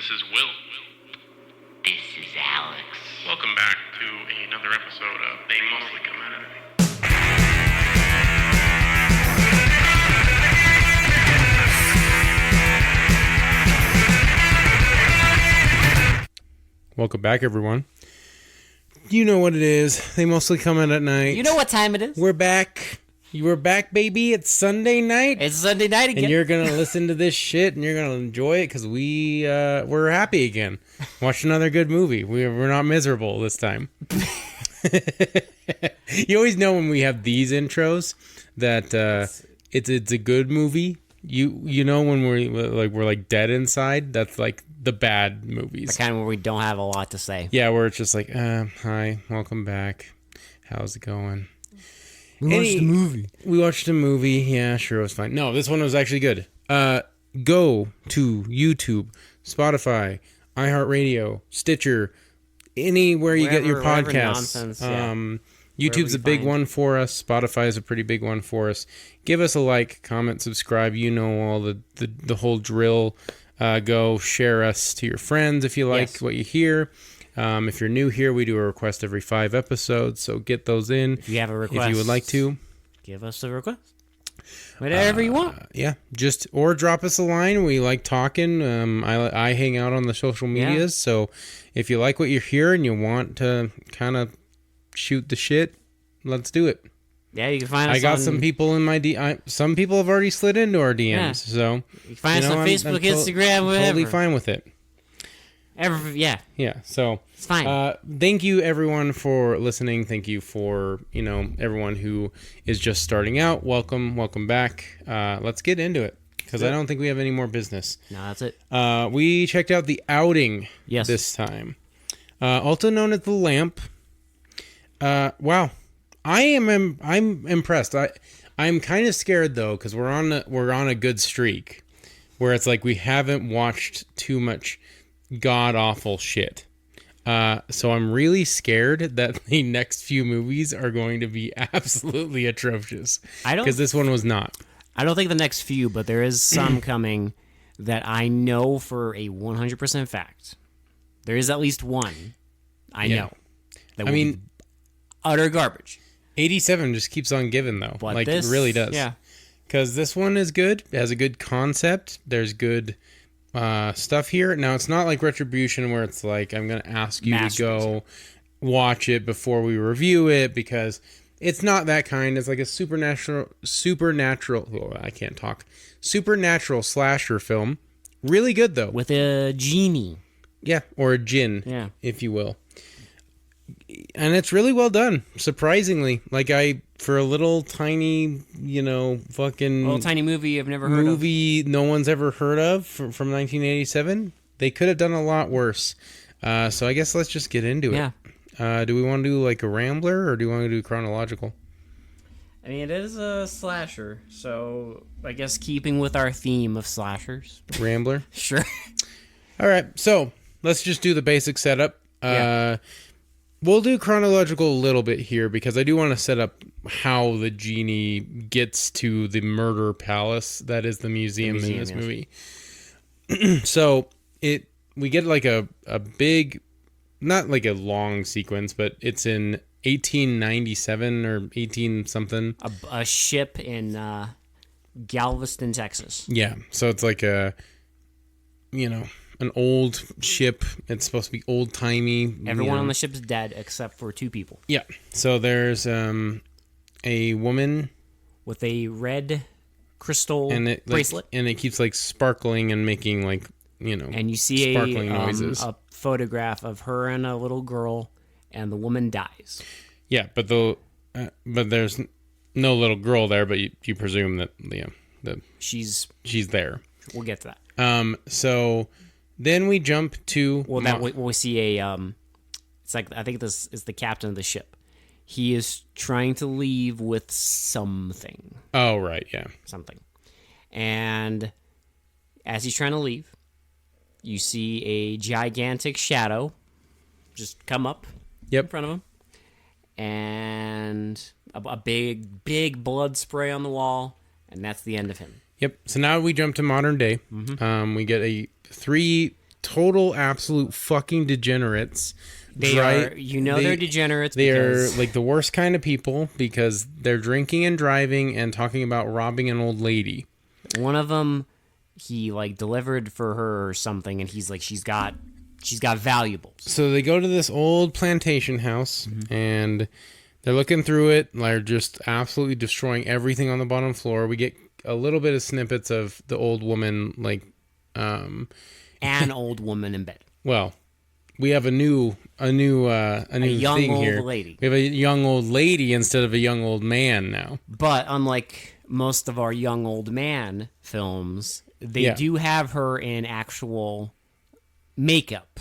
This is Will. This is Alex. Welcome back to another episode of They Mostly Come Out of It. Welcome back, everyone. You know what it is. They mostly come in at night. You know what time it is? We're back. You were back, baby. It's Sunday night. It's Sunday night again. And you're going to listen to this shit, and you're going to enjoy it, because we're happy again. Watched another good movie. We're not miserable this time. You always know when we have these intros that it's a good movie. You know when we're like dead inside, that's like the bad movies. The kind where we don't have a lot to say. Yeah, where it's just like, hi, welcome back. How's it going? We watched a movie. We watched a movie. Yeah, sure, it was fine. No, this one was actually good. Go to YouTube, Spotify, iHeartRadio, Stitcher, anywhere you get your podcasts. Nonsense, yeah. YouTube's a big one for us. Spotify is a pretty big one for us. Give us a like, comment, subscribe. You know all the whole drill. Go share us to your friends if you like what you hear. If you're new here, we do a request every 5 episodes, so get those in. If you have a request, if you would like to, give us a request. Whatever you want. Yeah, or drop us a line. We like talking. I hang out on the social medias, so if you like what you hear and you want to kind of shoot the shit, let's do it. Yeah, you can find us. I got some people in my some people have already slid into our DMs, so you can find us on Facebook, Instagram, whatever. Totally fine with it. Yeah. So it's fine. Thank you everyone for listening. Thank you for everyone who is just starting out. Welcome back. Let's get into it because I don't think we have any more business. No, that's it. We checked out The Outing this time, also known as The Lamp. Wow. I'm impressed. I'm kind of scared though because we're on a good streak where it's like we haven't watched too much god awful shit. So I'm really scared that the next few movies are going to be absolutely atrocious. Because this one was not. I don't think the next few, but there is some coming that I know for a 100% fact. There is at least one I know. That will be utter garbage. 87 just keeps on giving, though. But like, this, it really does. Yeah. Because this one is good. It has a good concept. There's good stuff here. Now, it's not like Retribution where it's like, I'm going to ask you to go watch it before we review it, because it's not that kind. It's like a supernatural, I can't talk. Supernatural slasher film. Really good, though. With a genie. Yeah, or a djinn, if you will. And it's really well done, surprisingly. Like, for a little tiny, fucking... little tiny movie I've never heard of. Movie no one's ever heard of from 1987. They could have done a lot worse. So I guess let's just get into it. Do we want to do, like, a rambler, or do we want to do chronological? I mean, it is a slasher, so I guess keeping with our theme of slashers. Rambler? Sure. All right, so let's just do the basic setup. We'll do chronological a little bit here because I do want to set up how the genie gets to the murder palace that is the museum in this movie. So we get like a big, not like a long sequence, but it's in 1897 or 18 something. A ship in Galveston, Texas. Yeah, so it's like an old ship. It's supposed to be old-timey. Everyone on the ship's dead except for 2 people. Yeah. So there's a woman with a red crystal bracelet. And it keeps like sparkling and making like, and you see sparkling noises. A photograph of her and a little girl, and the woman dies. Yeah, but there's no little girl there, but you presume that she's there. We'll get to that. So then we jump to... we see it's like, I think this is the captain of the ship. He is trying to leave with something. Oh, right, yeah. Something. And as he's trying to leave, you see a gigantic shadow just come up in front of him. And a big blood spray on the wall. And that's the end of him. Yep. So now we jump to modern day. Mm-hmm. We get 3 total absolute fucking degenerates. They're degenerates. They are like the worst kind of people because they're drinking and driving and talking about robbing an old lady. One of them, he like delivered for her or something, and he's like, she's got valuables. So they go to this old plantation house, and they're looking through it. They're just absolutely destroying everything on the bottom floor. We get a little bit of snippets of the old woman, like an old woman in bed. Well, we have a new young thing old here. Lady. We have a young old lady instead of a young old man now. But unlike most of our young old man films, they do have her in actual makeup.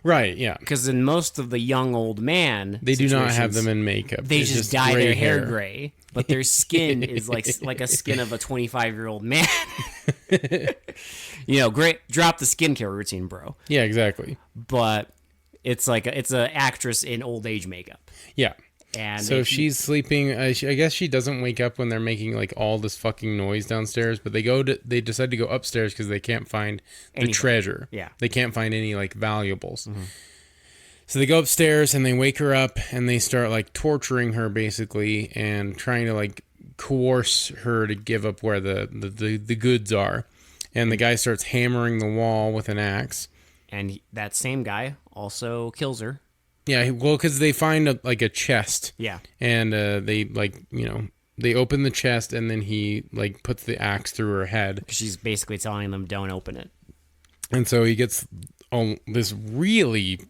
Right, yeah. Because in most of the young old man they do not have them in makeup. They just dye their hair gray, but their skin is like a skin of a 25-year-old man. Great. Drop the skincare routine, bro. Yeah, exactly. But it's like it's an actress in old age makeup. Yeah. And so she's sleeping. I guess she doesn't wake up when they're making like all this fucking noise downstairs. But they decide to go upstairs because they can't find the treasure. Yeah, they can't find any like valuables. Mm-hmm. So they go upstairs and they wake her up and they start like torturing her basically and trying to like coerce her to give up where the goods are. And the guy starts hammering the wall with an axe. And that same guy also kills her. Yeah, well, because they find a chest. Yeah. And they they open the chest and then he like puts the axe through her head. She's basically telling them don't open it. And so he gets this really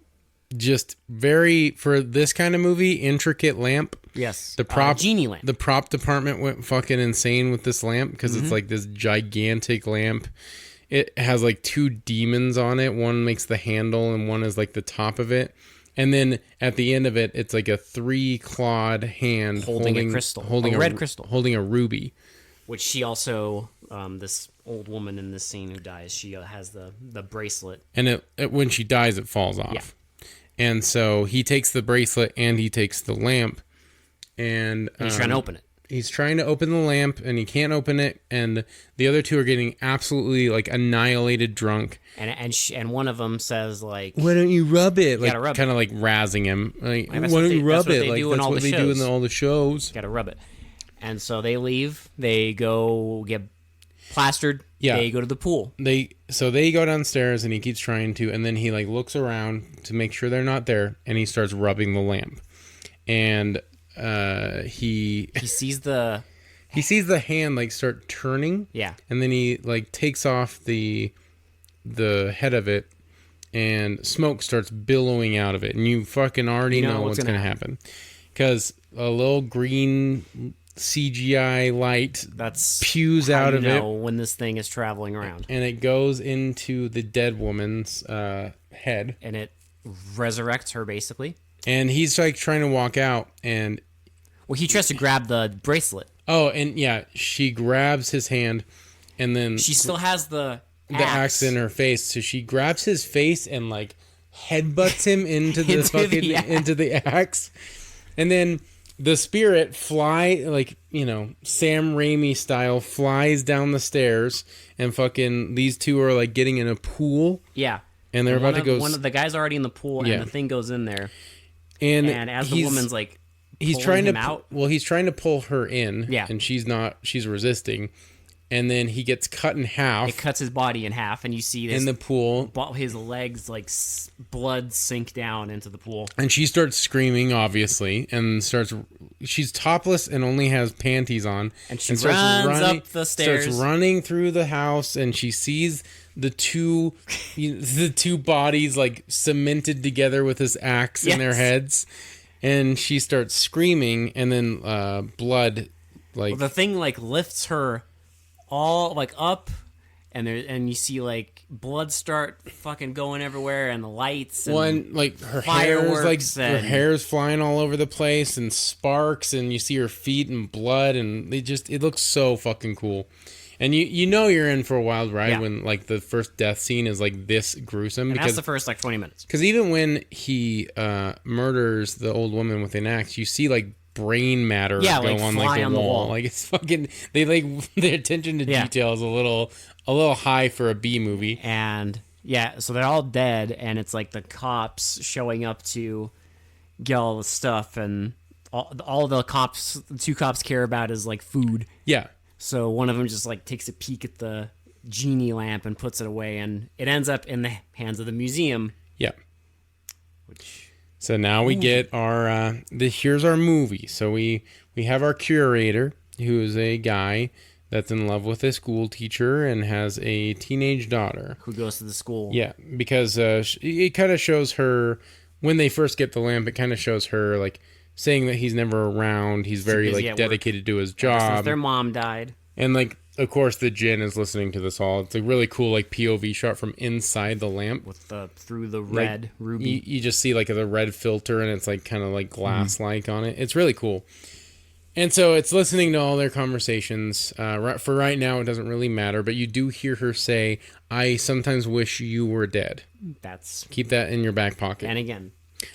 just very, for this kind of movie, intricate lamp. Yes. The prop genie lamp. The prop department went fucking insane with this lamp because it's like this gigantic lamp. It has like two demons on it. One makes the handle and one is like the top of it. And then at the end of it, it's like a 3-clawed hand holding a crystal, holding a red crystal, holding a ruby. Which she also, this old woman in this scene who dies, she has the bracelet. And when she dies, it falls off. Yeah. And so he takes the bracelet and he takes the lamp, and he's trying to open it. He's trying to open the lamp and he can't open it, and the other two are getting absolutely like annihilated drunk. And one of them says like, "Why don't you rub it?" Like kind of like razzing him. Like, why don't you rub it? Like that's what they do in all the shows. Got to rub it. And so they leave. They go get plastered. Yeah. They go to the pool. They go downstairs and he keeps trying to, and then he like looks around to make sure they're not there, and he starts rubbing the lamp, and he sees the hand like start turning. Yeah. And then he like takes off the head of it, and smoke starts billowing out of it, and you fucking already know what's gonna happen. Because a little green CGI light pews out of it when this thing is traveling around, and it goes into the dead woman's head, and it resurrects her basically. And he's like trying to walk out, and he tries to grab the bracelet. Oh, and yeah, she grabs his hand, and then she still has the axe in her face, so she grabs his face and like headbutts him into the into the axe, and then the spirit like Sam Raimi style flies down the stairs, and fucking these two are like getting in a pool. Yeah, and they're about to go. One of the guys already in the pool, and the thing goes in there, and as the woman's like. He's trying he's trying to pull her in, and she's resisting, and then he gets cut in half. It cuts his body in half, and you see this in the pool. His legs like blood sink down into the pool, and she starts screaming, obviously, and she's topless and only has panties on, and she runs up the stairs, starts running through the house, and she sees the two bodies like cemented together with this axe in their heads. And she starts screaming, and then blood, like the thing, like lifts her all like up, and you see like blood start fucking going everywhere, and the lights, and like her fireworks, her hair's flying all over the place, and sparks, and you see her feet and blood, and it looks so fucking cool. And you know you're in for a wild ride when like the first death scene is like this gruesome. And that's the first like 20 minutes. Because even when he murders the old woman with an axe, you see like brain matter go like on fly like the on wall. The wall. Like it's fucking their attention to detail is a little high for a B movie. And Yeah, so they're all dead, and it's like the cops showing up to get all the stuff, and all the two cops care about is like food. Yeah. So one of them just like takes a peek at the genie lamp and puts it away, and it ends up in the hands of the museum. Yeah. So now we get our here's our movie. So we have our curator, who is a guy that's in love with a school teacher and has a teenage daughter who goes to the school. Yeah, because it kind of shows her when they first get the lamp. It kind of shows her like saying that he's never around. He's very like dedicated to his job. Since their mom died, and like of course the djinn is listening to this all. It's a really cool like POV shot from inside the lamp with through the red like, ruby. You just see like the red filter, and it's like kind of like glass like on it. It's really cool. And so it's listening to all their conversations. For right now, it doesn't really matter, but you do hear her say, "I sometimes wish you were dead." Keep that in your back pocket. And again,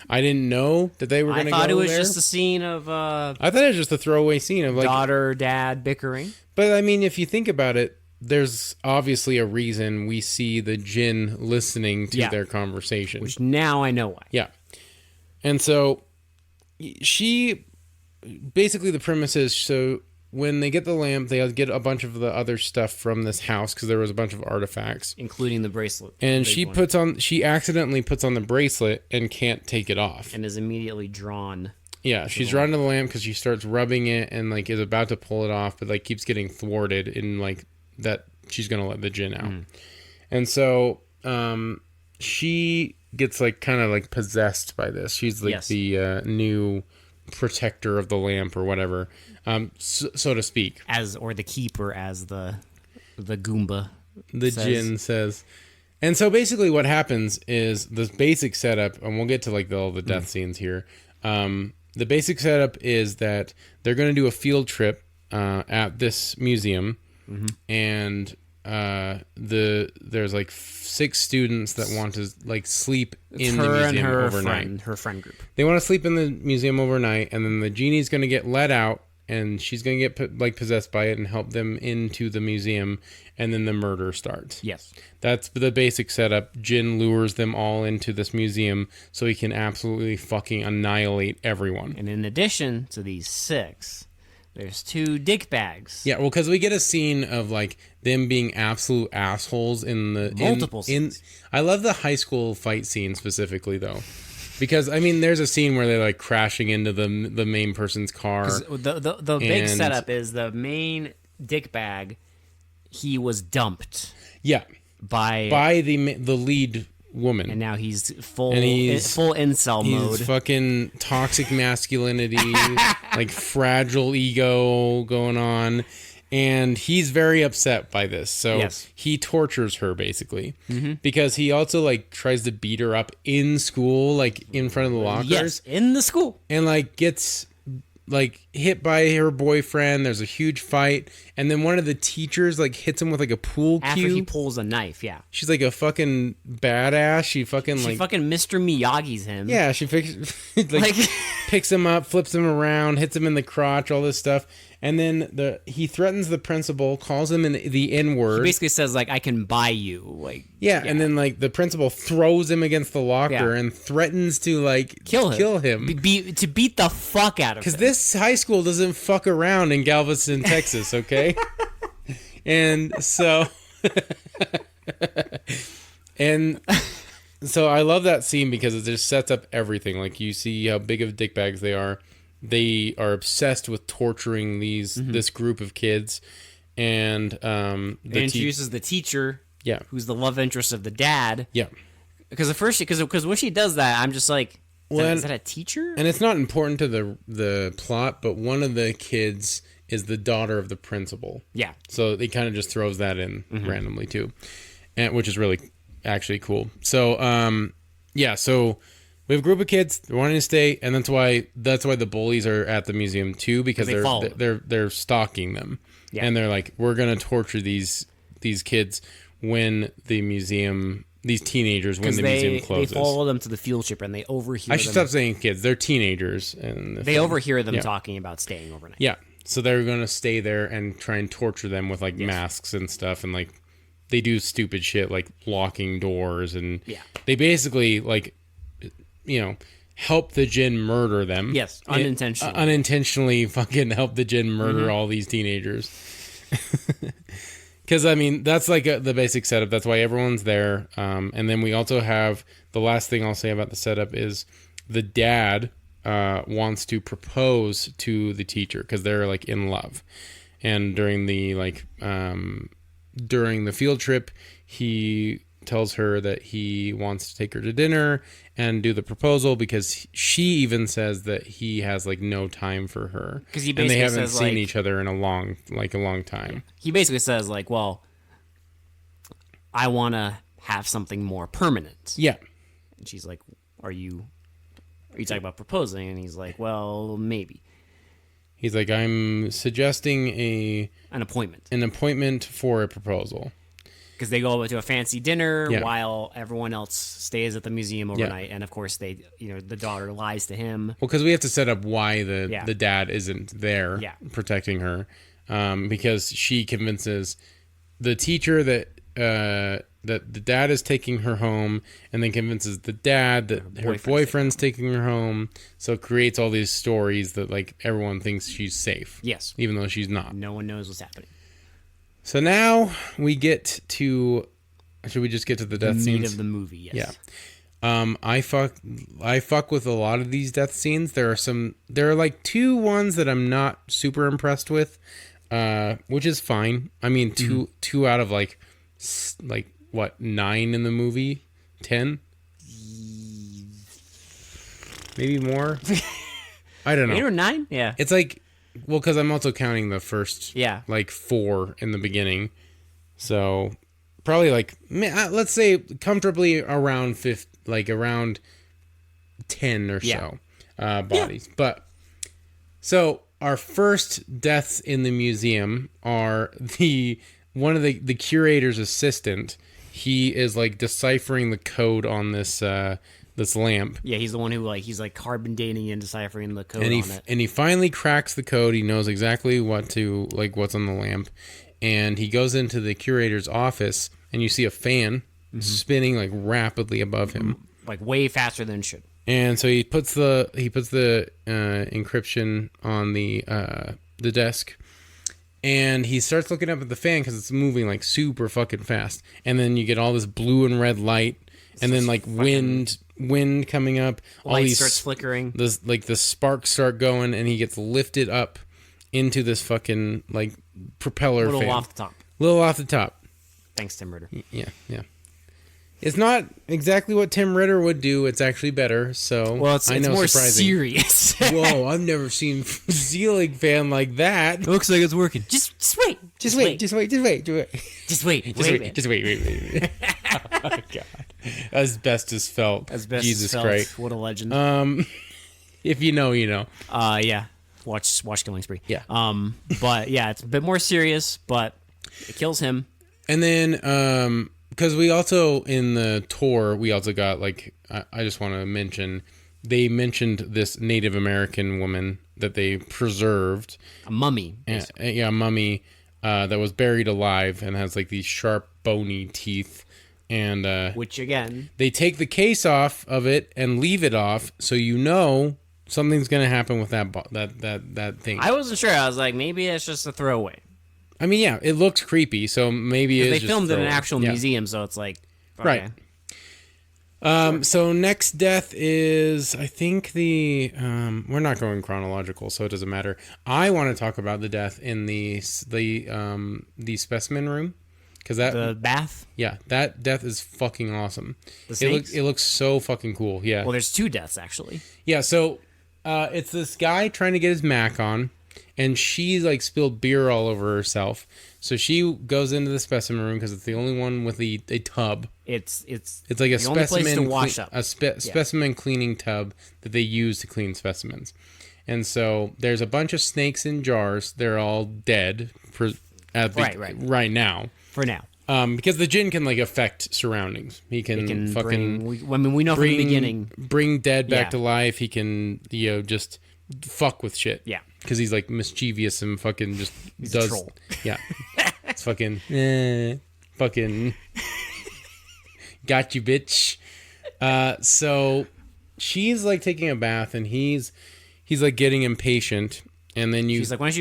I didn't know that they were going to go there. I thought it was just a scene of. I thought it was just a throwaway scene of like daughter, dad bickering. But I mean, if you think about it, there's obviously a reason we see the djinn listening to their conversation. Which now I know why. Yeah, and so she. Basically, the premise is so when they get the lamp, they get a bunch of the other stuff from this house because there was a bunch of artifacts, including the bracelet. And she accidentally puts on the bracelet and can't take it off, and is immediately drawn. Yeah, she's drawn to the lamp because she starts rubbing it and like is about to pull it off, but like keeps getting thwarted in like that she's gonna let the djinn out, and so she gets like kind of like possessed by this. She's like the new protector of the lamp or whatever, so to speak, or the keeper, as the Goomba djinn says. And so basically what happens is the basic setup, and we'll get to like all the death scenes here. The basic setup is that they're going to do a field trip at this museum, and there's like 6 students that want to like sleep in the museum overnight. Her friend group. They want to sleep in the museum overnight, and then the genie's going to get let out, and she's going to get like possessed by it and help them into the museum, and then the murder starts. Yes. That's the basic setup. Djinn lures them all into this museum so he can absolutely fucking annihilate everyone. And in addition to these 6, there's 2 dick bags. Yeah, well, because we get a scene of like them being absolute assholes in the multiple scenes. I love the high school fight scene specifically, though, because I mean, there's a scene where they're like crashing into the main person's car. The big setup is the main dick bag. He was dumped. Yeah, by the lead woman, and now he's full incel mode. He's fucking toxic masculinity, like fragile ego going on, and he's very upset by this. So he tortures her basically, because he also like tries to beat her up in school, like in front of the lockers. Yes, in the school, and like gets like hit by her boyfriend. There's a huge fight, and then one of the teachers like hits him with like a pool cue. After he pulls a knife. Yeah, she's like a fucking badass. She fucking Mr. Miyagi's him. Yeah, she picks him up, flips him around, hits him in the crotch, all this stuff. And then he threatens the principal, calls him the N-word. He basically says like, "I can buy you." And then like the principal throws him against the locker and threatens to like kill him. To beat the fuck out of him. Because this high school doesn't fuck around in Galveston, Texas, okay? And so I love that scene because it just sets up everything. Like you see how big of dickbags they are. They are obsessed with torturing this group of kids, and it introduces the teacher, who's the love interest of the dad, Because at first, because when she does that, I'm just like, is that a teacher? And it's not important to the plot, but one of the kids is the daughter of the principal. Yeah. So he kind of just throws that in randomly too, and which is really actually cool. So so. We have a group of kids. They're wanting to stay, and that's why the bullies are at the museum too, because they're stalking them, and they're like, we're gonna torture these kids when the museum, these teenagers when the museum closes. They follow them to the field trip, and they overhear. I should stop saying kids. They're teenagers, and they overhear them talking about staying overnight. Yeah, so they're gonna stay there and try and torture them with like masks and stuff, and like they do stupid shit like locking doors, and Yeah. they basically like, help the Jinn murder them. Yes, unintentionally. Unintentionally fucking help the Jinn murder all these teenagers. Because, I mean, that's like the basic setup. That's why everyone's there. And then we also have, the last thing I'll say about the setup is the dad wants to propose to the teacher because they're like in love. And during the field trip, he tells her that he wants to take her to dinner and do the proposal because she even says that he has like no time for her because he basically and they haven't says, seen each other in a long time. Yeah. He basically says like, well, I want to have something more permanent. Yeah. And she's like, are you talking about proposing? And he's like, well, maybe. He's like, I'm suggesting an appointment for a proposal. Because they go to a fancy dinner while everyone else stays at the museum overnight, and of course the daughter lies to him. Well, because we have to set up why the dad isn't there protecting her, because she convinces the teacher that the dad is taking her home, and then convinces the dad that her boyfriend's taking her home. So it creates all these stories that like everyone thinks she's safe. Yes, even though she's not. No one knows what's happening. So now we get to. Should we just get to the death scenes? Meat of the movie, yes. Yeah. I fuck with a lot of these death scenes. There are like two ones that I'm not super impressed with, which is fine. I mean, two out of like what, 9 in the movie? 10? Maybe more. I don't know. 8 or 9? Yeah. It's like. Well, because I'm also counting the first, 4 in the beginning. So, probably let's say comfortably around around 10 or so bodies. Yeah. But, so our first deaths in the museum are one of the curator's assistant. He is like deciphering the code on this lamp. Yeah, he's the one who he's carbon dating and deciphering the code on it. And he finally cracks the code. He knows exactly what's on the lamp. And he goes into the curator's office, and you see a fan spinning rapidly above him. Way faster than it should. And so he puts the encryption on the desk. And he starts looking up at the fan because it's moving super fucking fast. And then you get all this blue and red light, and then wind coming up. Light starts flickering. The sparks start going, and he gets lifted up into this fucking propeller fan. Little off the top. Thanks, Tim Ritter. Yeah. It's not exactly what Tim Ritter would do. It's actually better. So it's more surprising. Serious. Whoa! I've never seen ceiling fan like that. It looks like it's working. Just wait. Just wait. Wait. Oh, God. Asbestos felt. Jesus Christ. What a legend. If you know, you know. Yeah. Watch Killing Spree. Yeah. But yeah, it's a bit more serious, but it kills him. And then, because we also, in the tour, we also got, I just want to mention, they mentioned this Native American woman that they preserved. A mummy. A mummy that was buried alive and has, these sharp, bony teeth. And which, again... They take the case off of it and leave it off, so you know something's going to happen with that thing. I wasn't sure. I was like, maybe it's just a throwaway. I mean, yeah, it looks creepy, so maybe it's they filmed it in an actual museum, so it's okay. Right. So next death is, I think we're not going chronological, so it doesn't matter. I want to talk about the death in the specimen room, because the bath. Yeah, that death is fucking awesome. The snakes? It looks so fucking cool. Yeah. Well, there's 2 deaths actually. Yeah. So it's this guy trying to get his Mac on. And she spilled beer all over herself. So she goes into the specimen room because it's the only one with a tub. It's like a specimen to wash up. Specimen cleaning tub that they use to clean specimens. And so there's a bunch of snakes in jars. They're all dead right now. For now. Because the Jinn can affect surroundings. He can fucking we know from the beginning. Bring dead back to life. He can just fuck with shit. Yeah. Because he's mischievous and fucking just he's does. A troll. Yeah. It's fucking Fucking got you, bitch. So she's like taking a bath, and he's like getting impatient, and then she's like, why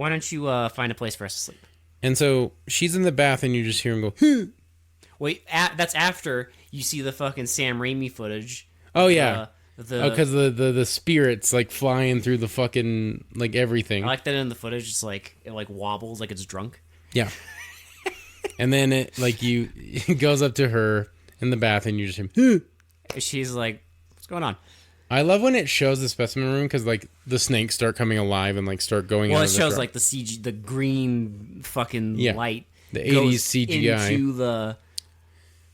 don't you find a place for us to sleep? And so she's in the bath, and you just hear him go, "Huh." Wait, that's after you see the fucking Sam Raimi footage. Oh yeah, because the spirits like flying through the fucking like everything. I like that in the footage. It's like it like wobbles like it's drunk. Yeah. And then it goes up to her in the bath, and you just hear, "Huh." She's like, what's going on? I love when it shows the specimen room because like the snakes start coming alive and like start going. Well, it shows like the CG, the green fucking light, the 80s CGI into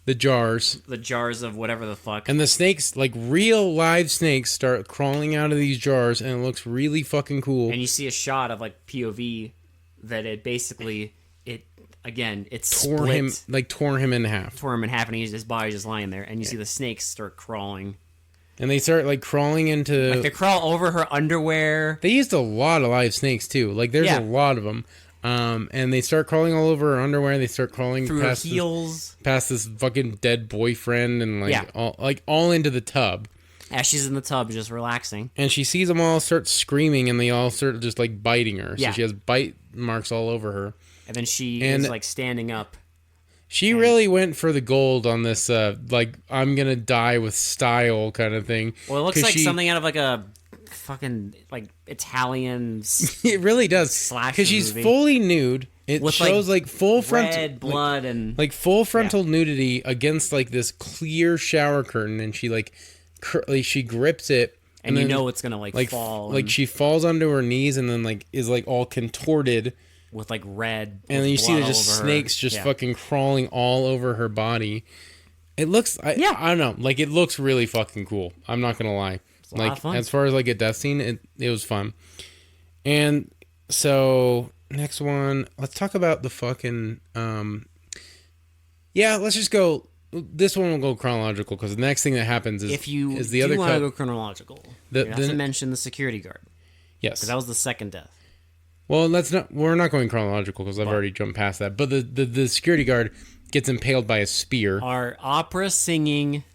the jars of whatever the fuck, and the snakes, like real live snakes, start crawling out of these jars, and it looks really fucking cool. And you see a shot of like POV that it basically tore him in half, and his body's just lying there, and you see the snakes start crawling. And they start like crawling into... Like they crawl over her underwear. They used a lot of live snakes too. Like there's a lot of them. And they start crawling all over her underwear. They start crawling through past her heels. Past this fucking dead boyfriend and all into the tub. As she's in the tub just relaxing. And she sees them all start screaming, and they all start just like biting her. So she has bite marks all over her. And then she is like standing up. She really went for the gold on this, like, I'm going to die with style kind of thing. Well, it looks like something out of, like, a fucking, like, Italian... It really does. Because she's fully nude. It with, shows, like full frontal... red blood and... Like, full frontal nudity against, like, this clear shower curtain. And she, like she grips it. And you know it's going to, like, fall. Like, she falls onto her knees and then, like, is, like, all contorted... With like red, and then you see there's just snakes just fucking crawling all over her body. It looks, I don't know, like it looks really fucking cool. I'm not gonna lie. It's a lot of fun. As far as like a death scene, it was fun. And so next one, let's talk about the fucking. Let's just go. This one will go chronological because the next thing that happens is if you is the other want to go chronological. You have to mention the security guard. Yes, because that was the second death. Well, we're not going chronological because I've already jumped past that. But the security guard gets impaled by a spear. Our opera singing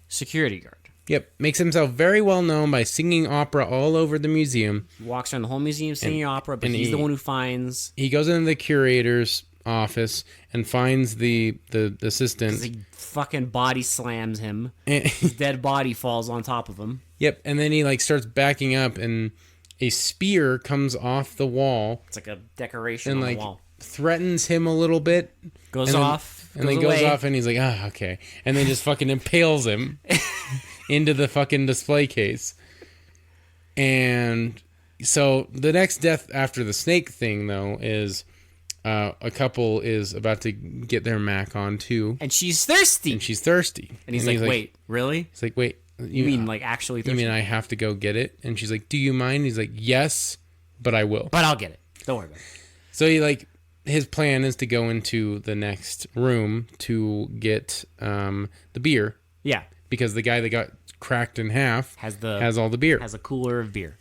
security guard. Yep. Makes himself very well known by singing opera all over the museum. He walks around the whole museum singing opera, but he's the one who finds... He goes into the curator's office and finds the assistant. He fucking body slams him. His dead body falls on top of him. Yep. And then he like starts backing up and... A spear comes off the wall. It's like a decoration on the wall. Threatens him a little bit. Goes off. And then goes off and he's like, okay. And then just fucking impales him into the fucking display case. And so the next death after the snake thing, though, is a couple is about to get their Mac on, too. And she's thirsty. And he's like, wait, really? He's like, wait. You mean like actually thirsty? You mean I have to go get it? And she's like, do you mind? He's like, yes, but I will. But I'll get it. Don't worry about it. So his plan is to go into the next room to get the beer. Yeah. Because the guy that got cracked in half has all the beer. Has a cooler of beer.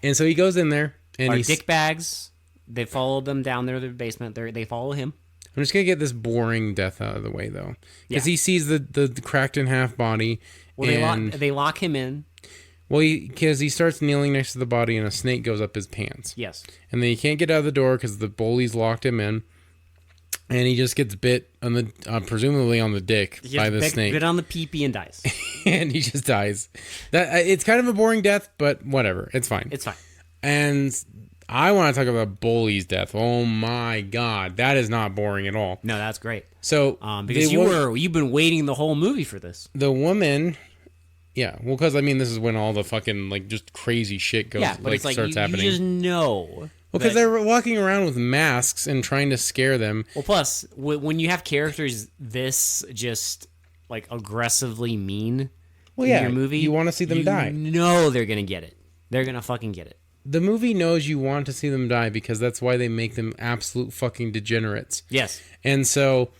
And so he goes in there. And Our dick bags, they followed them down there to the basement. They follow him. I'm just going to get this boring death out of the way, though. Because he sees the cracked in half body. Well, they lock him in. Well, because he starts kneeling next to the body and a snake goes up his pants. Yes. And then he can't get out of the door because the bullies locked him in. And he just gets bit on the, presumably on the dick by the snake. Bit on the pee-pee and dies. And he just dies. It's kind of a boring death, but whatever. It's fine. It's fine. And I want to talk about Bully's death. Oh my God. That is not boring at all. No, that's great. So, because you've been waiting the whole movie for this. The woman... Yeah, well, because, I mean, this is when all the fucking, like, just crazy shit goes, starts happening. You just know. Well, because they're walking around with masks and trying to scare them. Well, plus, when you have characters this just, like, aggressively mean in your movie... you want to see them die. You know they're going to get it. They're going to fucking get it. The movie knows you want to see them die because that's why they make them absolute fucking degenerates. Yes. And so...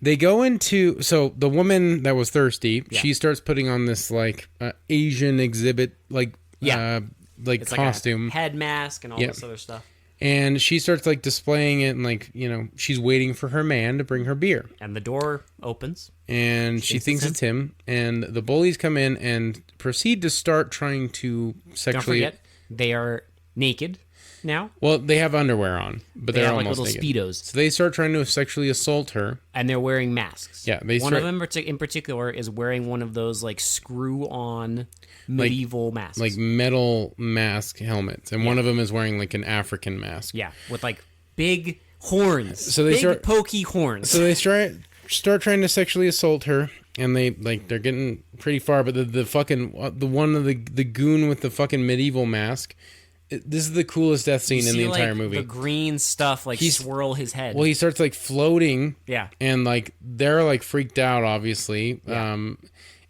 They go into... So, the woman that was thirsty, she starts putting on this, like, Asian exhibit, like it's costume. Like a head mask and all this other stuff. And she starts like displaying it, and like, you know, she's waiting for her man to bring her beer. And the door opens. And she thinks it's him. And the bullies come in and proceed to start trying to sexually... Don't forget, they are naked now. Well, they have underwear on, but they're like almost little naked. Speedos. So they start trying to sexually assault her. And they're wearing masks. Yeah. One of them in particular is wearing one of those like screw-on medieval masks. Like metal mask helmets. And one of them is wearing like an African mask. Yeah, with like big horns. So they big pokey horns. So they start trying to sexually assault her, and they're getting pretty far, but the fucking the goon with the fucking medieval mask. This is the coolest death scene in the entire movie. The green stuff swirl his head. Well, he starts like floating. Yeah. And like they're like freaked out, obviously. Yeah.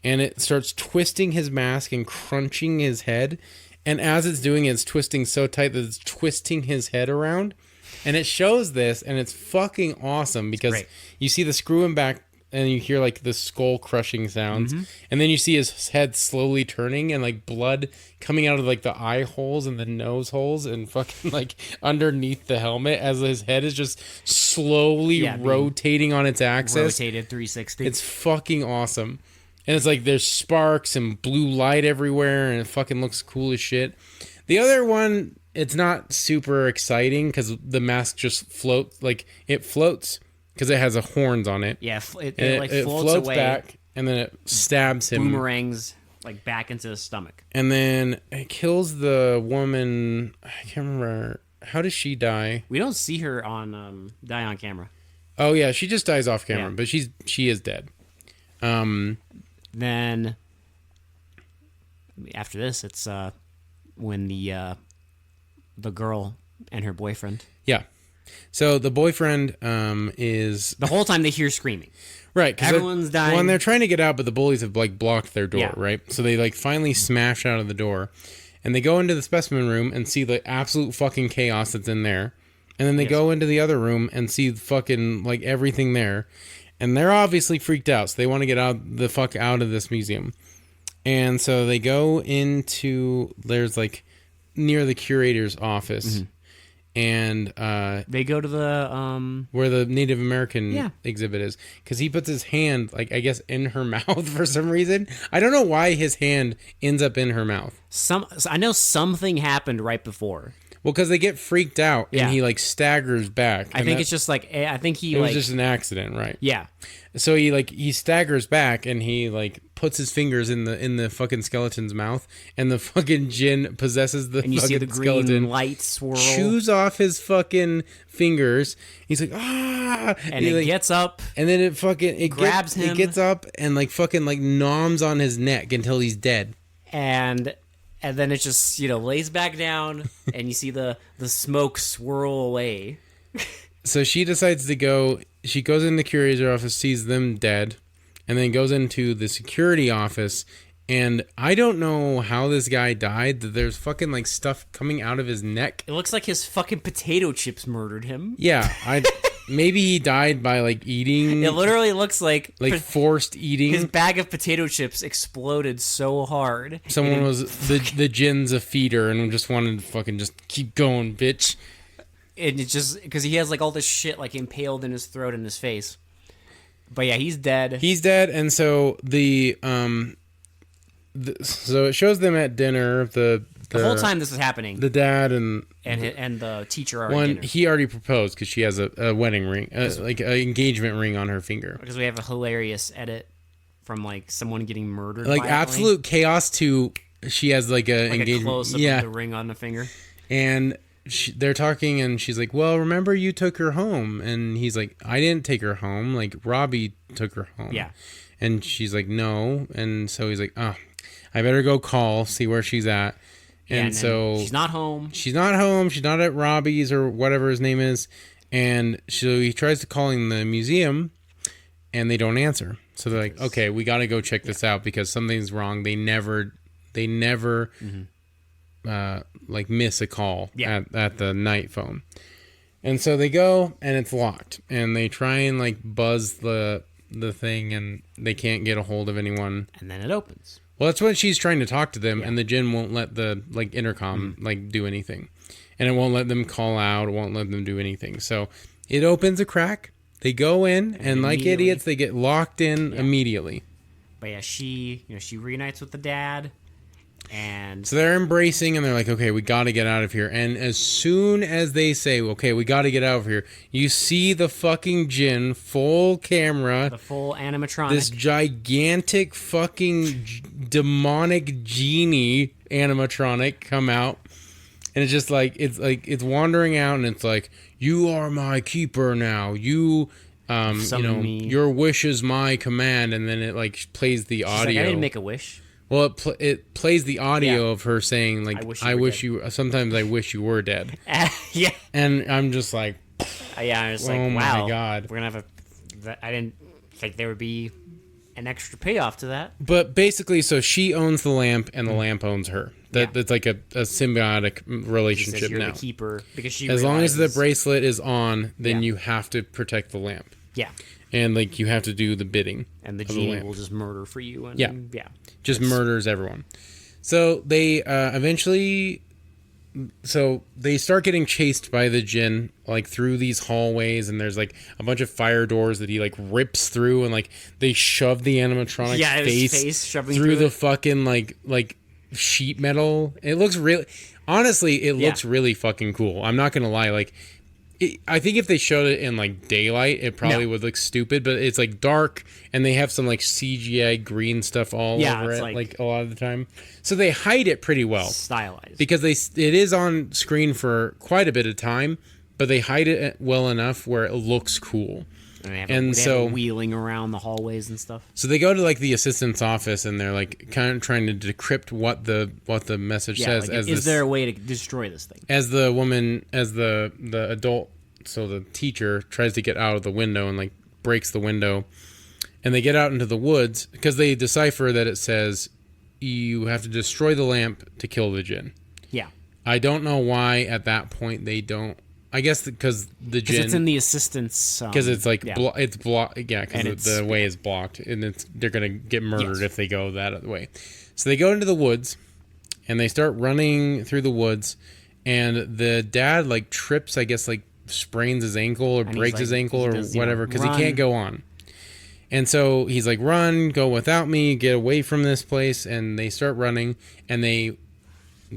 And it starts twisting his mask and crunching his head. And as it's doing it, it's twisting so tight that it's twisting his head around. And it shows this, and it's fucking awesome because you see the screwing back, and you hear like the skull crushing sounds, and then you see his head slowly turning, and like blood coming out of like the eye holes and the nose holes, and fucking like underneath the helmet as his head is just slowly rotating on its axis. Rotated 360. It's fucking awesome. And it's like there's sparks and blue light everywhere, and it fucking looks cool as shit. The other one, it's not super exciting because the mask just floats. Like, it floats because it has horns on it. Yeah, it floats away, back, and then it stabs him. Boomerangs like back into his stomach. And then it kills the woman. I can't remember. How does she die? We don't see her die on camera. Oh, yeah, she just dies off camera, but she is dead. Then after this, it's when the girl and her boyfriend. Yeah. So the boyfriend is... The whole time they hear screaming. Right. Everyone's dying. When they're trying to get out, but the bullies have like blocked their door, right? So they like finally smash out of the door. And they go into the specimen room and see the absolute fucking chaos that's in there. And then they go into the other room and see fucking like everything there. And they're obviously freaked out. So they want to get the fuck out of this museum. And so they go into... There's like... near the curator's office, and they go to the where the Native American exhibit is, because he puts his hand, like, I guess, in her mouth for some reason. I don't know why his hand ends up in her mouth. I know something happened right before. Well, because they get freaked out, and he like staggers back. I think it's just like it was just an accident, right? Yeah. So he staggers back, and he like puts his fingers in the fucking skeleton's mouth, and the fucking djinn possesses the and you fucking see the green skeleton, light swirl, chews off his fucking fingers. He's like, ah, and it gets up, and then it grabs him. It gets up and like fucking like noms on his neck until he's dead. And then it just, lays back down, and you see the smoke swirl away. So she decides to go. She goes in the curator's office, sees them dead, and then goes into the security office. And I don't know how this guy died. There's fucking like stuff coming out of his neck. It looks like his fucking potato chips murdered him. Yeah, maybe he died by like eating. It literally looks like forced eating. His bag of potato chips exploded so hard. Someone was the djinn's a feeder and just wanted to fucking just keep going, bitch. And it's just because he has like all this shit like impaled in his throat and his face. But yeah, he's dead. He's dead, and so so it shows them at dinner. The whole time this is happening, the dad and the teacher are at dinner. He already proposed because she has a wedding ring, like an engagement ring on her finger. Because we have a hilarious edit from like someone getting murdered. Like violently. Absolute chaos to she has like a engagement, a close up of the ring on the finger, and they're talking, and she's like, "Well, remember you took her home?" And he's like, "I didn't take her home. Like Robbie took her home." Yeah, and she's like, "No," and so he's like, "Oh, I better go see where she's at." And so she's not home. She's not home. She's not at Robbie's or whatever his name is. And so he tries to call in the museum, and they don't answer. So they're like, "Okay, we got to go check this out because something's wrong." They never like miss a call at the night phone. And so they go, and it's locked. And they try and like buzz the thing, and they can't get a hold of anyone. And then it opens. Well, that's when she's trying to talk to them, and the djinn won't let the like intercom like do anything. and it won't let them call out. It won't let them do anything. So it opens a crack. They go in, and like idiots, they get locked in immediately. But yeah, she reunites with the dad, and so they're embracing, and they're like, okay, we got to get out of here. And as soon as they say, okay, we got to get out of here, you see the fucking djinn, full camera, the full animatronic, this gigantic fucking demonic genie animatronic come out, and it's just like it's wandering out, and it's like, you are my keeper now. You your wish is my command, and then it like plays the audio. She's like, I didn't make a wish. Well, it plays the audio of her saying like, I wish you sometimes I wish you were dead. Yeah. And I'm just like, I was like, oh wow, my God. We're gonna have I didn't think there would be an extra payoff to that. But basically, so she owns the lamp, and the lamp owns her. That's like a symbiotic relationship you're now. The keeper, because she as long as the bracelet is on, then you have to protect the lamp. Yeah. And like you have to do the bidding. And the genie will just murder for you. And, yeah. Just murders everyone. So they eventually. So they start getting chased by the djinn, like through these hallways, and there's like a bunch of fire doors that he like rips through, and like they shove the animatronic's face through the fucking like sheet metal. It looks really, honestly, it looks really fucking cool. I'm not gonna lie, like. I think if they showed it in like daylight, it probably would look stupid, but it's like dark, and they have some like CGI green stuff all over it, like a lot of the time. So they hide it pretty well, stylized, because it is on screen for quite a bit of time, but they hide it well enough where it looks cool. And they have wheeling around the hallways and stuff. So they go to like the assistant's office, and they're like kind of trying to decrypt what the message says. Like, is there a way to destroy this thing? As the woman, as the adult, so the teacher tries to get out of the window and like breaks the window, and they get out into the woods because they decipher that it says you have to destroy the lamp to kill the djinn. Yeah. I don't know why at that point they don't. I guess because the djinn... Because it's in the assistance... Because it's like... it's blocked... Yeah, because the way is blocked. And they're going to get murdered if they go that way. So they go into the woods, and they start running through the woods, and the dad, like, trips, I guess, like, sprains his ankle or breaks his ankle or whatever, because he can't go on. And so he's like, run, go without me, get away from this place, and they start running, and they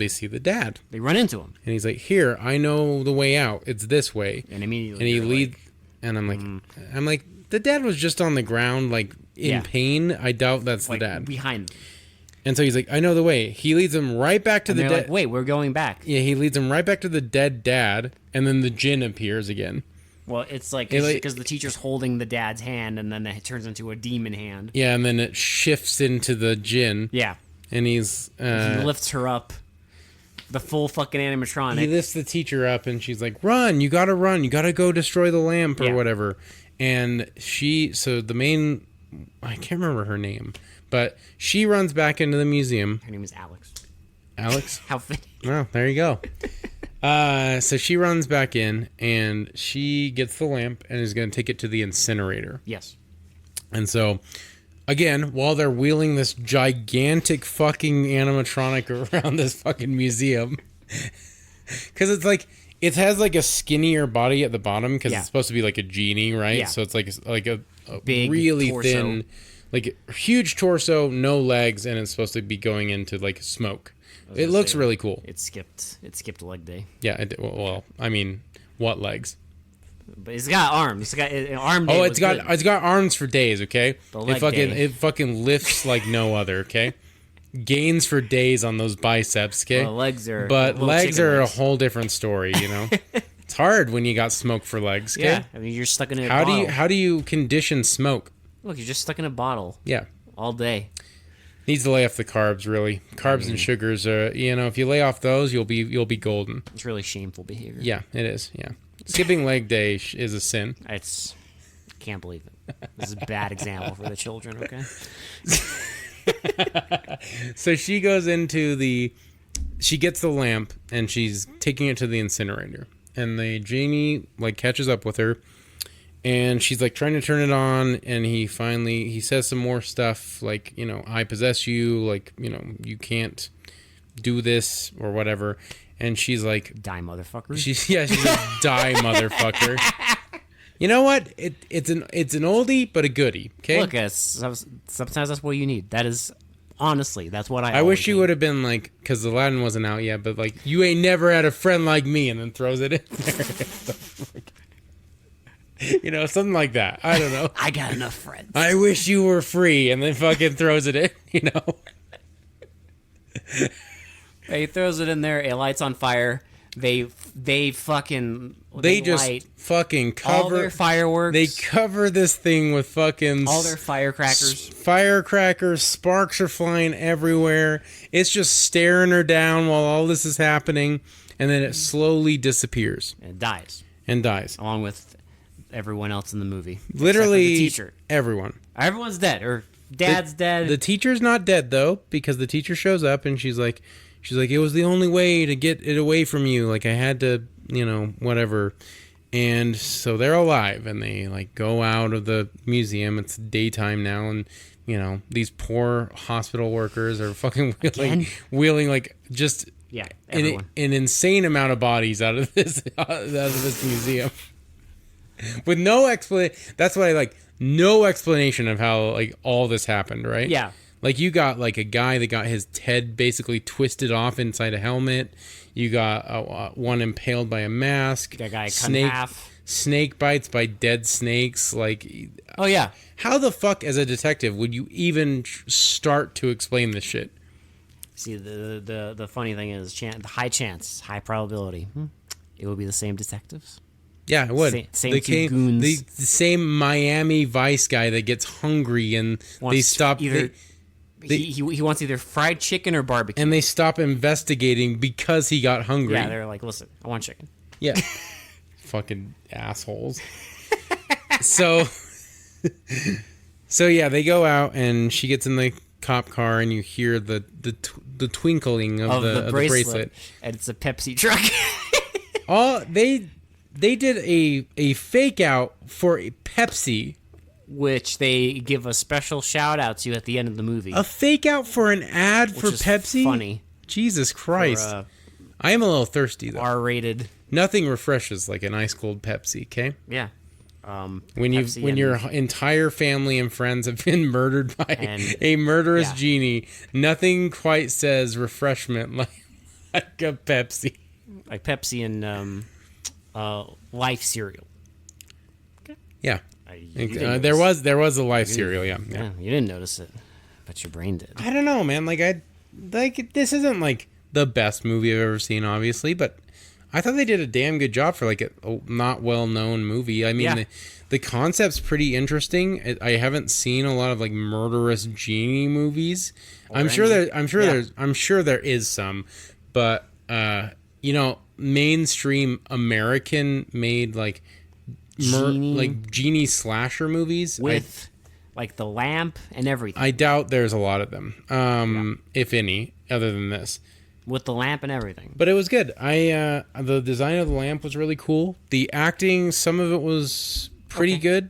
see the dad. They run into him. And he's like, here, I know the way out. It's this way. And immediately and he leads. And I'm like, the dad was just on the ground, like, in pain. I doubt that's like the dad. Behind them. And so he's like, I know the way. He leads him right back to the dead. Like, wait, we're going back. Yeah, he leads him right back to the dead dad. And then the djinn appears again. Well, it's like, because the teacher's holding the dad's hand, and then it turns into a demon hand. Yeah, and then it shifts into the djinn. Yeah. And he lifts her up. The full fucking animatronic. He lifts the teacher up, and she's like, run, you gotta go destroy the lamp or whatever. And the main, I can't remember her name, but she runs back into the museum. Her name is Alex. Alex? How fitting. Well, there you go. So she runs back in, and she gets the lamp and is going to take it to the incinerator. Yes. And so... Again, while they're wheeling this gigantic fucking animatronic around this fucking museum, because it's like it has like a skinnier body at the bottom because it's supposed to be like a genie, right? Yeah. So it's like a big, really torso. Thin, like a huge torso, no legs, and it's supposed to be going into like smoke. It looks really cool. It skipped leg day. Yeah. Well, I mean, what legs? But it's got arms. It's got arm day. Oh, it's got arms for days. Okay, it fucking lifts like no other. Okay, gains for days on those biceps. Okay, well, legs are a whole different story. You know, it's hard when you got smoke for legs. Okay? Yeah, I mean you're stuck in a bottle. How do you condition smoke? Look, you're just stuck in a bottle. Yeah, all day. Needs to lay off the carbs. Really, carbs and sugars are. You know, if you lay off those, you'll be golden. It's really shameful behavior. Yeah, it is. Yeah. Skipping leg day is a sin. Can't believe it. This is a bad example for the children, okay? So she goes she gets the lamp, and she's taking it to the incinerator. And the genie, like, catches up with her, and she's, like, trying to turn it on, and he says some more stuff, like, you know, I possess you, like, you know, you can't do this, or whatever. and she's like, "Die, motherfucker." She's a die, motherfucker. You know what? It's an oldie but a goodie. Okay. Look, sometimes that's what you need. That is honestly, that's what I wish you would have been like, because Aladdin wasn't out yet, but like, you ain't never had a friend like me, and then throws it in there. You know, something like that. I don't know. I got enough friends. I wish you were free, and then fucking throws it in. You know. He throws it in there. It lights on fire. They fucking just fucking cover all their fireworks. They cover this thing with fucking all their firecrackers. Firecrackers, sparks are flying everywhere. It's just staring her down while all this is happening, and then it slowly disappears. And dies. Along with everyone else in the movie. Literally the teacher. Everyone. Everyone's dead. Or Dad's dead. The teacher's not dead though, because the teacher shows up and she's like, it was the only way to get it away from you. Like, I had to, you know, whatever. And so they're alive, and they like go out of the museum. It's daytime now, and you know, these poor hospital workers are fucking wheeling like just an insane amount of bodies out of this museum with no explanation. That's what I like. No explanation of how like all this happened, right? Yeah. Like, you got like a guy that got his head basically twisted off inside a helmet. You got one impaled by a mask. That guy cut in half. Snake bites by dead snakes. Like, oh yeah. How the fuck, as a detective, would you even start to explain this shit? See, the funny thing is, high probability. It would be the same detectives. Yeah, it would. Same two goons. The same Miami Vice guy that gets hungry and they stop. He wants either fried chicken or barbecue. And they stop investigating because he got hungry. Yeah, they're like, listen, I want chicken. Yeah. Fucking assholes. So yeah, they go out and she gets in the cop car and you hear the twinkling of the bracelet. And it's a Pepsi truck. They did a fake out for a Pepsi, which they give a special shout out to at the end of the movie. A fake out for an ad for Pepsi? Funny. Jesus Christ. I am a little thirsty though. R-rated. Nothing refreshes like an ice cold Pepsi, okay? Yeah. When your entire family and friends have been murdered by a murderous genie, nothing quite says refreshment like a Pepsi. Like Pepsi and Life cereal. Okay. Yeah. There was a Life cereal, yeah. You didn't notice it, but your brain did. I don't know, man. This isn't like the best movie I've ever seen, obviously, but I thought they did a damn good job for like a not well-known movie. I mean, the concept's pretty interesting. I haven't seen a lot of like murderous genie movies. I'm sure there is some, but you know, mainstream American made like genie slasher movies with like the lamp and everything. I doubt there's a lot of them, if any, other than this. With the lamp and everything. But it was good. The design of the lamp was really cool. The acting, some of it was pretty good.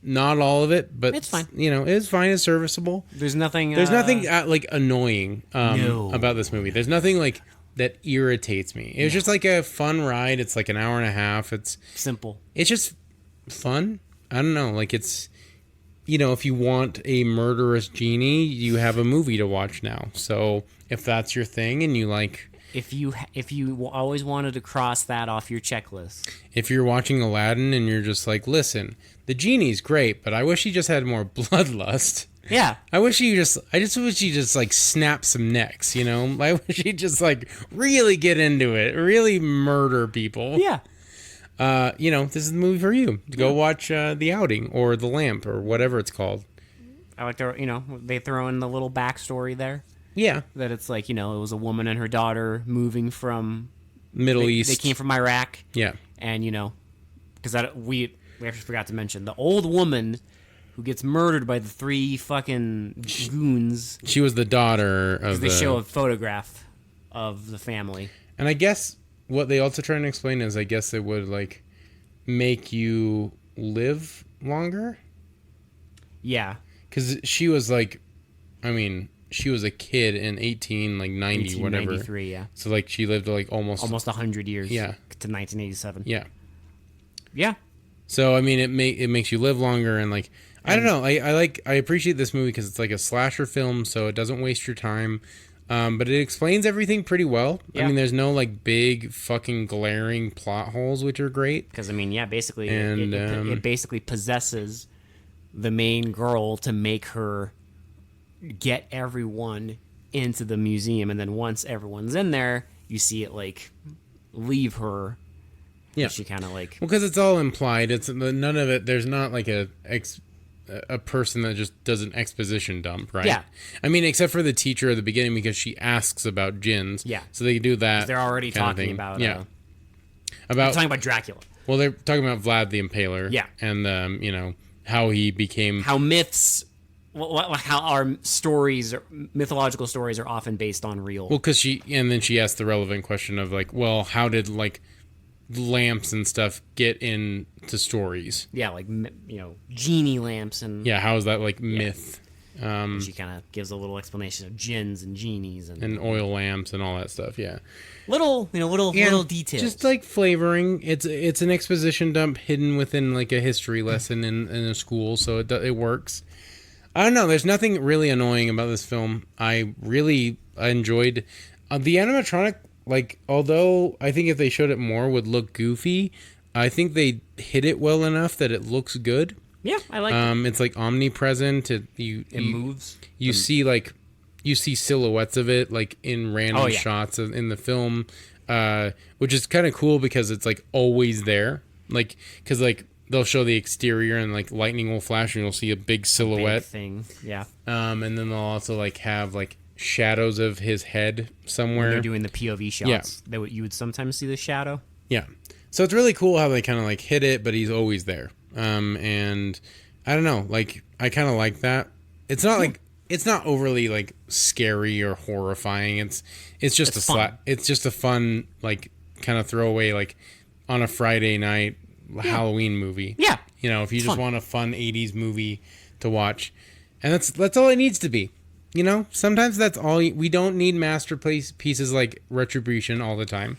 Not all of it, but it's fine. You know, it's fine. It's serviceable. There's nothing like annoying about this movie. There's nothing like that irritates me. It was just like a fun ride. It's like an hour and a half. It's simple. It's just fun. I don't know. Like, it's, you know, if you want a murderous genie, you have a movie to watch now. So if that's your thing and you like... If you always wanted to cross that off your checklist. If you're watching Aladdin and you're just like, listen, the genie's great, but I wish he just had more bloodlust. Yeah. I just wish he just like snap some necks, you know? I wish he'd just like really get into it, really murder people. Yeah. You know, this is the movie for you. Go watch The Outing or The Lamp or whatever it's called. I like to, you know, they throw in the little backstory there. Yeah. That it's like, you know, it was a woman and her daughter moving from Middle East. They came from Iraq. Yeah. And, you know, because we actually forgot to mention the old woman who gets murdered by the three fucking goons. She was the daughter of They show a photograph of the family. And I guess what they also try to explain is, I guess it would like make you live longer. Yeah. Because she was like, I mean, she was a kid in 1890 whatever. 1893, yeah. So like she lived like almost 100 years. Yeah. To 1987. Yeah. Yeah. So I mean, it makes you live longer, and like I don't know, I appreciate this movie because it's like a slasher film, so it doesn't waste your time, but it explains everything pretty well. Yeah. I mean, there's no like big fucking glaring plot holes, which are great. Because I mean, yeah, basically, it basically possesses the main girl to make her get everyone into the museum, and then once everyone's in there, you see it like leave her. Yeah, she kind of like because it's all implied. It's none of it. There's not like a person that just does an exposition dump, right? Yeah. I mean, except for the teacher at the beginning because she asks about jinns. Yeah. So they do that. They're already talking about. Yeah. They're talking about Dracula. Well, they're talking about Vlad the Impaler. Yeah. And you know how he became. How myths. How our stories, mythological stories, are often based on real. Well, because then she asked the relevant question of like, well, how did like lamps and stuff get into stories? Yeah, like, you know, genie lamps and yeah, how is that like myth? She kind of gives a little explanation of jinns and genies and oil lamps and all that stuff. Yeah, little details, just like flavoring. It's an exposition dump hidden within like a history lesson in a school, so it works. I don't know. There's nothing really annoying about this film. I enjoyed the animatronic. Like, although I think if they showed it more would look goofy, I think they hit it well enough that it looks good. Yeah, I like it. It's like omnipresent. It moves. You see silhouettes of it like in random shots in the film, which is kind of cool because it's like always there. Like, because like they'll show the exterior and like lightning will flash and you'll see a big silhouette thing. Yeah. And then they'll also like have like shadows of his head somewhere. When they're doing the POV shots, you would sometimes see the shadow. Yeah. So it's really cool how they kind of like hit it, but he's always there. And I don't know, like I kind of like that. It's not like it's not overly like scary or horrifying. It's just it's just a fun like kind of throwaway like on a Friday night Halloween movie. Yeah. You know, if you just want a fun 80s movie to watch. And that's all it needs to be. You know, sometimes that's all we don't need masterpiece pieces like Retribution all the time.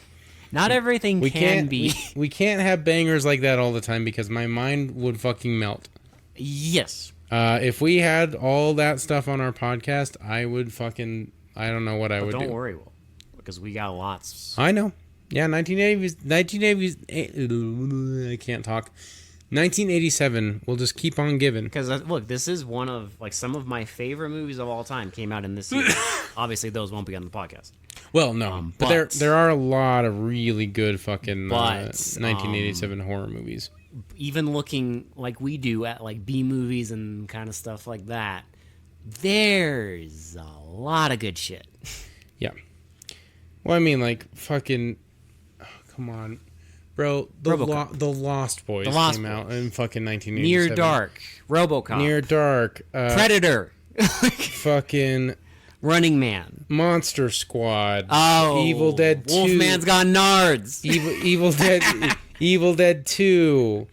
Not everything can be. We can't have bangers like that all the time because my mind would fucking melt. Yes. If we had all that stuff on our podcast, I would fucking I don't know what I would do. Don't worry, Will, because we got lots. I know. Yeah, 1980s. I can't talk. 1987. We'll just keep on giving. Because look, this is one of like some of my favorite movies of all time came out in this year. Obviously, those won't be on the podcast. Well, no, but there are a lot of really good fucking 1987 horror movies. Even looking like we do at like B movies and kind of stuff like that, there's a lot of good shit. Yeah. Well, I mean, like fucking, come on, bro. The Lost Boys came out in fucking 1987. Near Dark, RoboCop, Near Dark, Predator, fucking Running Man, Monster Squad, Evil Dead 2, Wolfman's Got Nards, Evil Dead 2,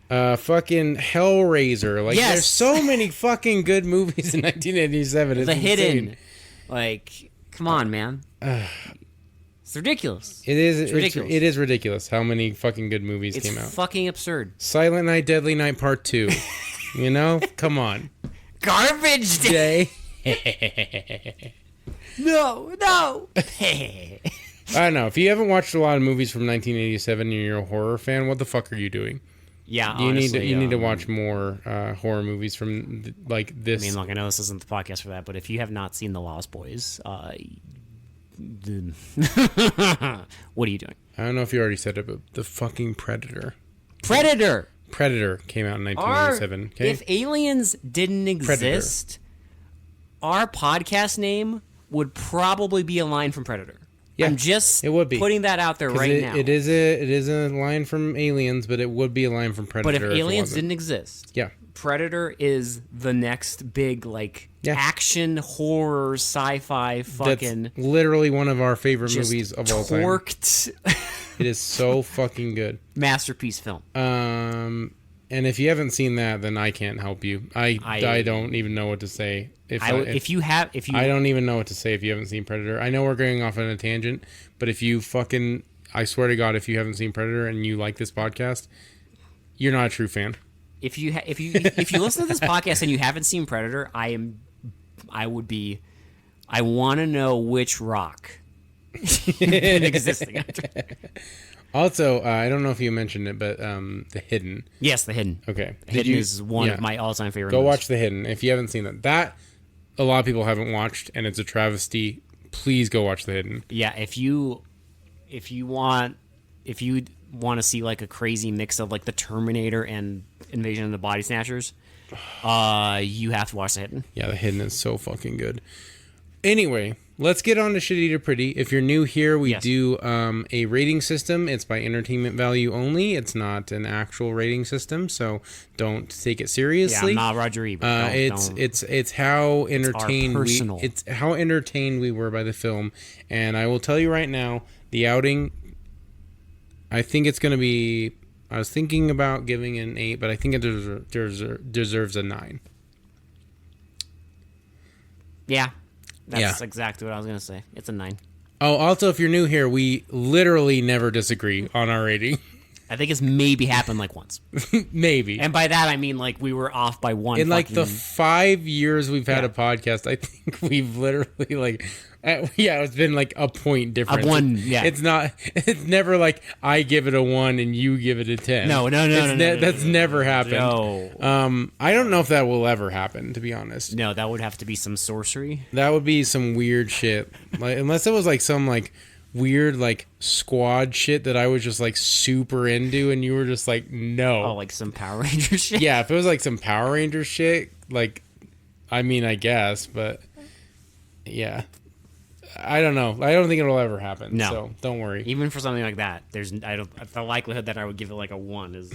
fucking Hellraiser. Like, there's so many fucking good movies in 1987. It's insane. Hidden. Like, come on, man. It's ridiculous. It is ridiculous. It is ridiculous how many fucking good movies came out. It's fucking absurd. Silent Night, Deadly Night Part 2. You know? Come on. Garbage Day. No. I don't know. If you haven't watched a lot of movies from 1987 and you're a horror fan, what the fuck are you doing? Yeah, you need to watch more horror movies from like this. I mean, look, I know this isn't the podcast for that, but if you have not seen The Lost Boys, what are you doing? I don't know if you already said it, but the fucking Predator came out in 1987. Okay? If aliens didn't exist, our podcast name would probably be a line from Predator. Yeah, I'm just putting that out there right now. It is a line from Aliens, but it would be a line from Predator. But if aliens didn't exist, Predator is the next big action horror sci-fi fucking. That's literally one of our favorite movies of all time. It is so fucking good. Masterpiece film. And if you haven't seen that, then I can't help you. I don't even know what to say. I don't even know what to say if you haven't seen Predator. I know we're going off on a tangent, but if you fucking, I swear to God, if you haven't seen Predator and you like this podcast, you're not a true fan. If you listen to this podcast and you haven't seen Predator, I want to know which rock you've been existing after. Also, I don't know if you mentioned it, but The Hidden. Yes, The Hidden. Okay. The Hidden is one of my all-time favorite movies. Go watch The Hidden if you haven't seen that. That, a lot of people haven't watched, and it's a travesty. Please go watch The Hidden. Yeah, if you want to see like a crazy mix of like the Terminator and Invasion of the Body Snatchers, you have to watch The Hidden. Yeah, The Hidden is so fucking good. Anyway, let's get on to Shit Eater Pretty. If you're new here, we do a rating system. It's by entertainment value only. It's not an actual rating system, so don't take it seriously. Yeah, I'm not Roger Ebert. It's how entertained it's how entertained we were by the film. And I will tell you right now, The Outing, I think it's going to be, I was thinking about giving it an 8, but I think it deserves a 9. Yeah. That's exactly what I was going to say. It's a 9. Oh, also, if you're new here, we literally never disagree on our rating. I think it's maybe happened like once. Maybe. And by that, I mean like we were off by one. In like the 5 years we've had a podcast, I think we've literally like... it's been like a point difference. It's never like I give it a 1 and you give it a 10. No. That's never happened. No. I don't know if that will ever happen, to be honest. No, that would have to be some sorcery. That would be some weird shit. Like, unless it was like some like weird like squad shit that I was just like super into and you were just like, no. Oh, like some Power Rangers shit? Yeah, if it was like some Power Rangers shit, like, I mean, I guess, but yeah. I don't know. I don't think it'll ever happen. No. So don't worry. Even for something like that, the likelihood that I would give it like a 1 is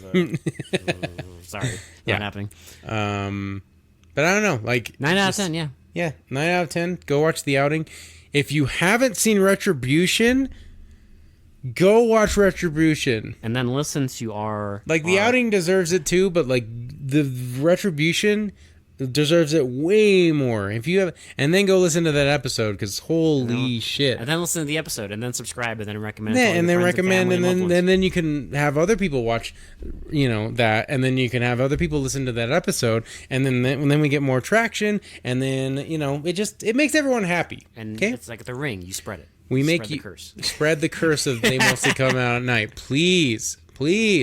sorry, not happening. But I don't know. Like 9 out of 10. Yeah. Yeah, 9 out of 10. Go watch The Outing. If you haven't seen Retribution, go watch Retribution. And then listen to our... Like, The Outing deserves it too, but, like, the Retribution deserves it way more. If you have... And then go listen to that episode, because holy shit. And then listen to the episode, and then subscribe, and then recommend it to all your friends and then you can have other people watch, that, and then you can have other people listen to that episode, and then we get more traction, and then, it makes everyone happy. And it's like the ring. You spread it. Spread the curse of They Mostly Come Out at Night. Please,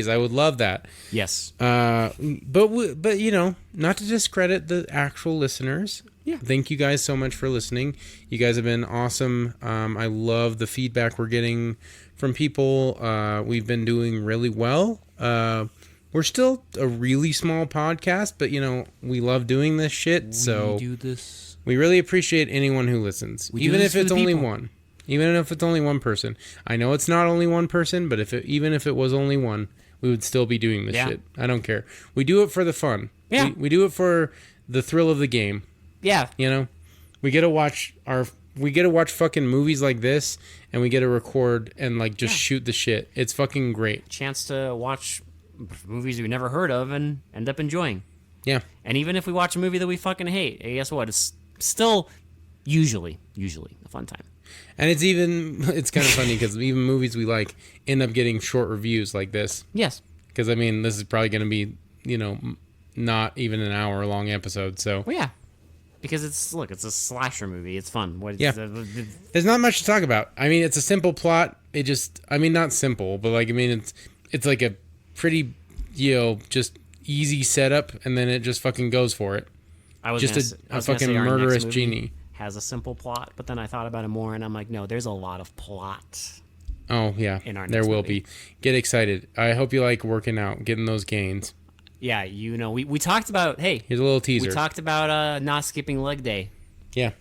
I would love that. Yes. But not to discredit the actual listeners. Yeah. Thank you guys so much for listening. You guys have been awesome. I love the feedback we're getting from people. We've been doing really well. We're still a really small podcast, but we love doing this shit. So we really appreciate anyone who listens, even if it's only one. Even if it's only one person. I know it's not only one person, but even if it was only one, we would still be doing this shit. I don't care. We do it for the fun. Yeah. We do it for the thrill of the game. Yeah. We get to watch fucking movies like this, and we get to record and like just shoot the shit. It's fucking great. Chance to watch movies we never heard of and end up enjoying. Yeah. And even if we watch a movie that we fucking hate, guess what? It's still usually a fun time. And it's kind of funny because even movies we like end up getting short reviews like this. Yes. Because, this is probably going to be, not even an hour long episode. So. Well, yeah. Because it's a slasher movie. It's fun. There's not much to talk about. It's a simple plot. It just, not simple, but it's like a pretty, just easy setup, and then it just fucking goes for it. I was just a fucking murderous genie. Has a simple plot, but then I thought about it more, and I'm like, no, there's a lot of plot. Oh yeah, there will be. Get excited! I hope you like working out, getting those gains. Yeah, we talked about. Hey, here's a little teaser. We talked about not skipping leg day. Yeah,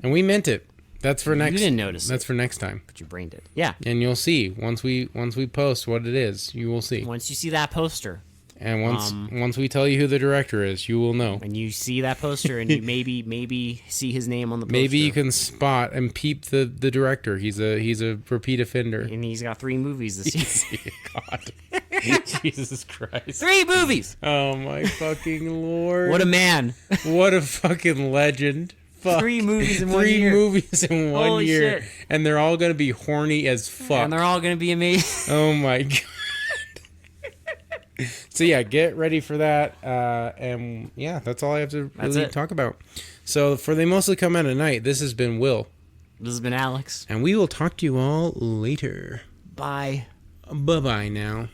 and we meant it. That's for next. You didn't notice. That's for next time. But your brain did. Yeah, and you'll see once we post what it is. You will see once you see that poster. And once we tell you who the director is, you will know. And you see that poster, and you maybe see his name on the poster. Maybe you can spot and peep the director. He's a repeat offender. And he's got 3 movies this year. God. Jesus Christ. 3 movies! Oh, my fucking Lord. What a man. What a fucking legend. Fuck. 3 movies in 1 year. 3 movies in 1 Holy year. shit. And they're all going to be horny as fuck. And they're all going to be amazing. Oh, my God. So, yeah, get ready for that. And, yeah, that's all I have to really talk about. So, for They Mostly Come Out at Night, this has been Will. This has been Alex. And we will talk to you all later. Bye. Bye-bye now.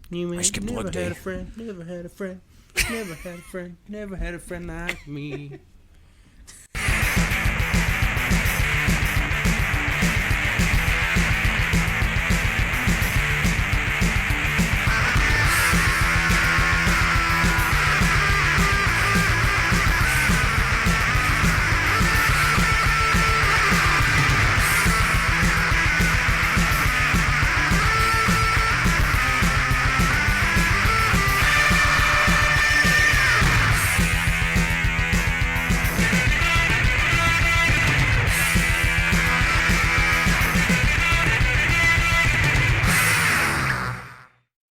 You ain't never had a friend, never had a friend, never had a friend, never had a friend like me.